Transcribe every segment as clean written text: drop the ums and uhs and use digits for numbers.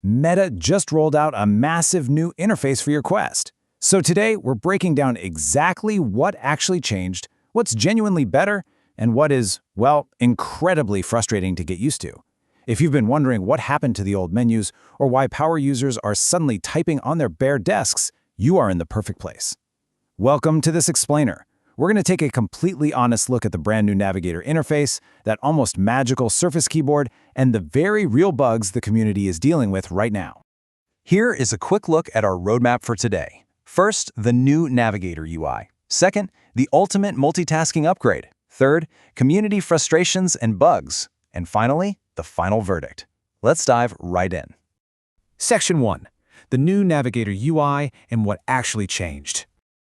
Meta just rolled out a massive new interface for your Quest. So today, we're breaking down exactly what actually changed, what's genuinely better, and what is, well, incredibly frustrating to get used to. If you've been wondering what happened to the old menus or why power users are suddenly typing on their bare desks, you are in the perfect place. Welcome to this explainer. We're going to take a completely honest look at the brand new Navigator interface, that almost magical Surface keyboard, and the very real bugs the community is dealing with right now. Here is a quick look at our roadmap for today. First, the new Navigator UI. Second, the ultimate multitasking upgrade. Third, community frustrations and bugs. And finally, the final verdict. Let's dive right in. Section 1. The new Navigator UI and what actually changed.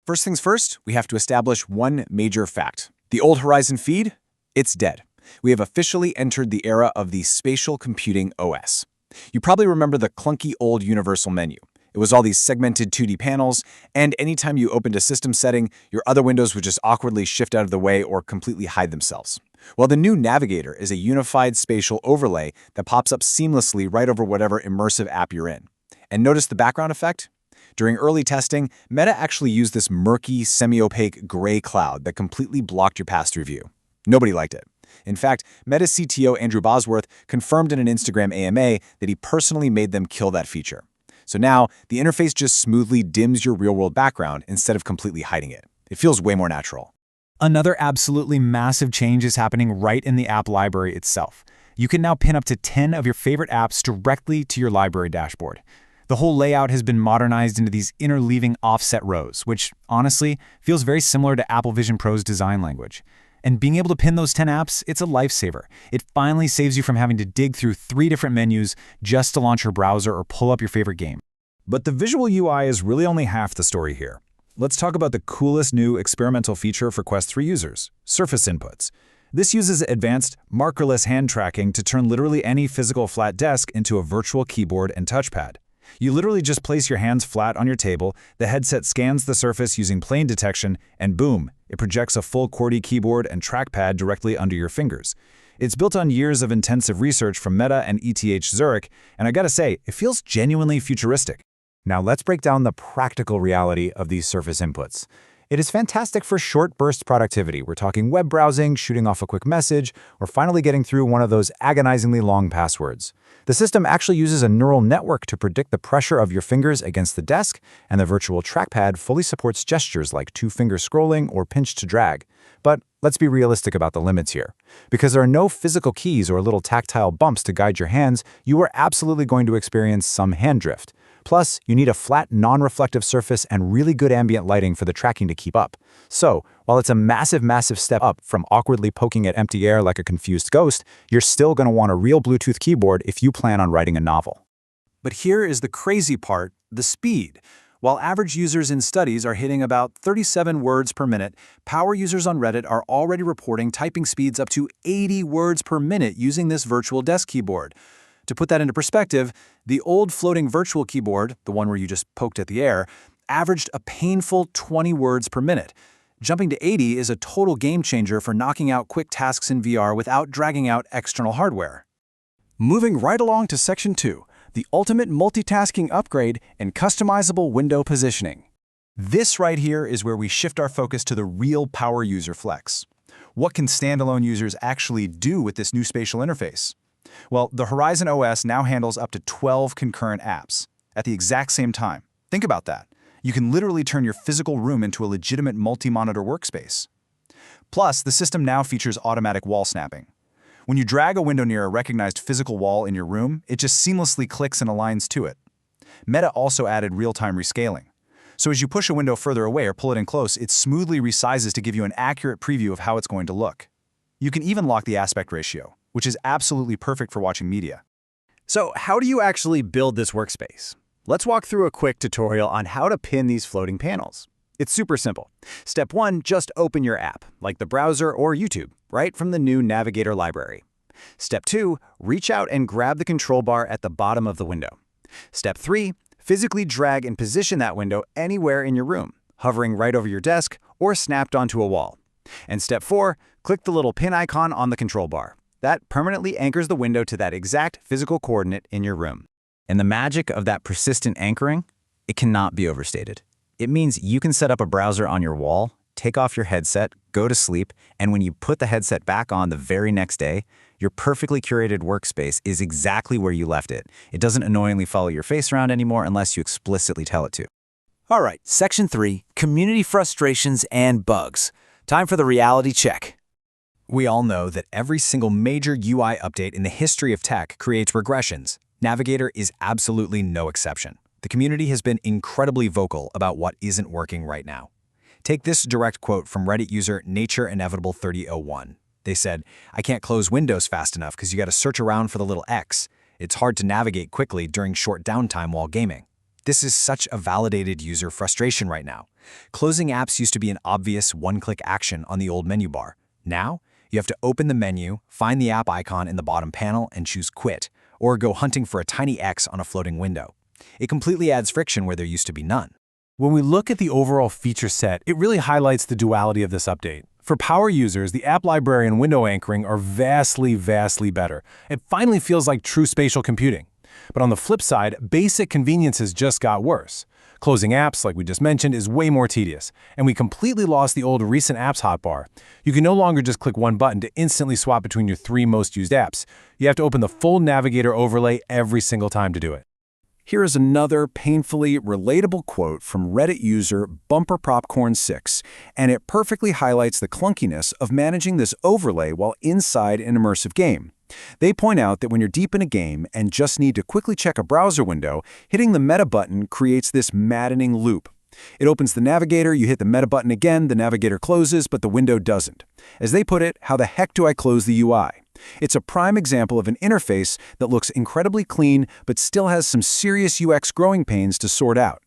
First things first, we have to establish one major fact. The old Horizon feed, it's dead. We have officially entered the era of the spatial computing OS. You probably remember the clunky old universal menu. It was all these segmented 2D panels, and anytime you opened a system setting, your other windows would just awkwardly shift out of the way or completely hide themselves. Well, the new Navigator is a unified spatial overlay that pops up seamlessly right over whatever immersive app you're in. And notice the background effect? During early testing, Meta actually used this murky, semi-opaque gray cloud that completely blocked your pass-through view. Nobody liked it. In fact, Meta CTO Andrew Bosworth confirmed in an Instagram AMA that he personally made them kill that feature. So now, the interface just smoothly dims your real-world background instead of completely hiding it. It feels way more natural. Another absolutely massive change is happening right in the app library itself. You can now pin up to 10 of your favorite apps directly to your library dashboard. The whole layout has been modernized into these interleaving offset rows, which, honestly, feels very similar to Apple Vision Pro's design language. And being able to pin those 10 apps, it's a lifesaver. It finally saves you from having to dig through 3 different menus just to launch your browser or pull up your favorite game. But the visual UI is really only half the story here. Let's talk about the coolest new experimental feature for Quest 3 users, Surface Inputs. This uses advanced markerless hand tracking to turn literally any physical flat desk into a virtual keyboard and touchpad. You literally just place your hands flat on your table, the headset scans the surface using plane detection, and boom, it projects a full QWERTY keyboard and trackpad directly under your fingers. It's built on years of intensive research from Meta and ETH Zurich, and I gotta say, it feels genuinely futuristic. Now let's break down the practical reality of these Surface Inputs. It is fantastic for short burst productivity. We're talking web browsing, shooting off a quick message, or finally getting through one of those agonizingly long passwords. The system actually uses a neural network to predict the pressure of your fingers against the desk, and the virtual trackpad fully supports gestures like 2-finger scrolling or pinch to drag. But let's be realistic about the limits here. Because there are no physical keys or little tactile bumps to guide your hands, you are absolutely going to experience some hand drift. Plus, you need a flat, non-reflective surface and really good ambient lighting for the tracking to keep up. So, while it's a massive step up from awkwardly poking at empty air like a confused ghost, you're still going to want a real Bluetooth keyboard if you plan on writing a novel. But here is the crazy part, the speed. While average users in studies are hitting about 37 words per minute, power users on Reddit are already reporting typing speeds up to 80 words per minute using this virtual desk keyboard. To put that into perspective, the old floating virtual keyboard, the one where you just poked at the air, averaged a painful 20 words per minute. Jumping to 80 is a total game changer for knocking out quick tasks in VR without dragging out external hardware. Moving right along to Section 2, the ultimate multitasking upgrade and customizable window positioning. This right here is where we shift our focus to the real power user flex. What can standalone users actually do with this new spatial interface? Well, the Horizon OS now handles up to 12 concurrent apps at the exact same time. Think about that. You can literally turn your physical room into a legitimate multi-monitor workspace. Plus, the system now features automatic wall snapping. When you drag a window near a recognized physical wall in your room, it just seamlessly clicks and aligns to it. Meta also added real-time rescaling. So as you push a window further away or pull it in close, it smoothly resizes to give you an accurate preview of how it's going to look. You can even lock the aspect ratio, which is absolutely perfect for watching media. So how do you actually build this workspace? Let's walk through a quick tutorial on how to pin these floating panels. It's super simple. Step 1, just open your app, like the browser or YouTube, right from the new Navigator library. Step 2, reach out and grab the control bar at the bottom of the window. Step 3, physically drag and position that window anywhere in your room, hovering right over your desk or snapped onto a wall. And Step 4, click the little pin icon on the control bar. That permanently anchors the window to that exact physical coordinate in your room. And the magic of that persistent anchoring, it cannot be overstated. It means you can set up a browser on your wall, take off your headset, go to sleep, and when you put the headset back on the very next day, your perfectly curated workspace is exactly where you left it. It doesn't annoyingly follow your face around anymore unless you explicitly tell it to. All right, Section 3, Community Frustrations and Bugs. Time for the reality check. We all know that every single major UI update in the history of tech creates regressions. Navigator is absolutely no exception. The community has been incredibly vocal about what isn't working right now. Take this direct quote from Reddit user NatureInevitable3001. They said, "I can't close Windows fast enough because you got to search around for the little X. It's hard to navigate quickly during short downtime while gaming." This is such a validated user frustration right now. Closing apps used to be an obvious one-click action on the old menu bar. Now, you have to open the menu, find the app icon in the bottom panel, and choose Quit, or go hunting for a tiny X on a floating window. It completely adds friction where there used to be none. When we look at the overall feature set, it really highlights the duality of this update. For power users, the app library and window anchoring are vastly better. It finally feels like true spatial computing. But on the flip side, basic conveniences just got worse. Closing apps, like we just mentioned, is way more tedious, and we completely lost the old recent apps hotbar. You can no longer just click one button to instantly swap between your 3 most used apps. You have to open the full Navigator overlay every single time to do it. Here is another painfully relatable quote from Reddit user BumperPopcorn6, and it perfectly highlights the clunkiness of managing this overlay while inside an immersive game. They point out that when you're deep in a game and just need to quickly check a browser window, hitting the meta button creates this maddening loop. It opens the Navigator, you hit the meta button again, the Navigator closes, but the window doesn't. As they put it, how the heck do I close the UI? It's a prime example of an interface that looks incredibly clean but still has some serious UX growing pains to sort out.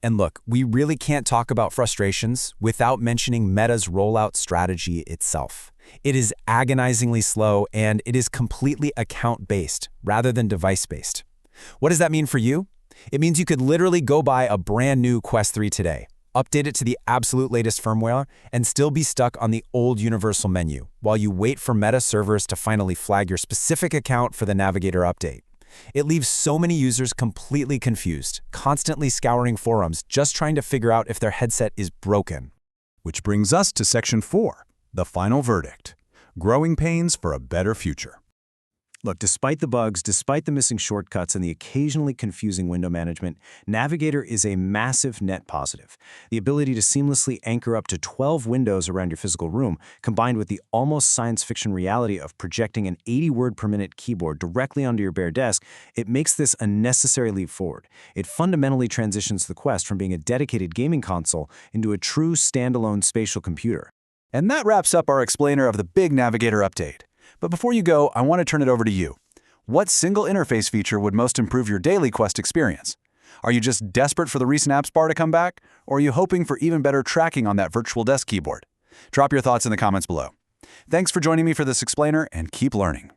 And look, we really can't talk about frustrations without mentioning Meta's rollout strategy itself. It is agonizingly slow, and it is completely account-based rather than device-based. What does that mean for you? It means you could literally go buy a brand new Quest 3 today, update it to the absolute latest firmware, and still be stuck on the old universal menu while you wait for Meta servers to finally flag your specific account for the Navigator update. It leaves so many users completely confused, constantly scouring forums just trying to figure out if their headset is broken. Which brings us to Section 4, the final verdict. Growing pains for a better future. Look, despite the bugs, despite the missing shortcuts and the occasionally confusing window management, Navigator is a massive net positive. The ability to seamlessly anchor up to 12 windows around your physical room, combined with the almost science fiction reality of projecting an 80-word-per-minute keyboard directly onto your bare desk, it makes this a necessary leap forward. It fundamentally transitions the Quest from being a dedicated gaming console into a true standalone spatial computer. And that wraps up our explainer of the big Navigator update. But before you go, I want to turn it over to you. What single interface feature would most improve your daily Quest experience? Are you just desperate for the recent apps bar to come back? Or are you hoping for even better tracking on that virtual desk keyboard? Drop your thoughts in the comments below. Thanks for joining me for this explainer, and keep learning.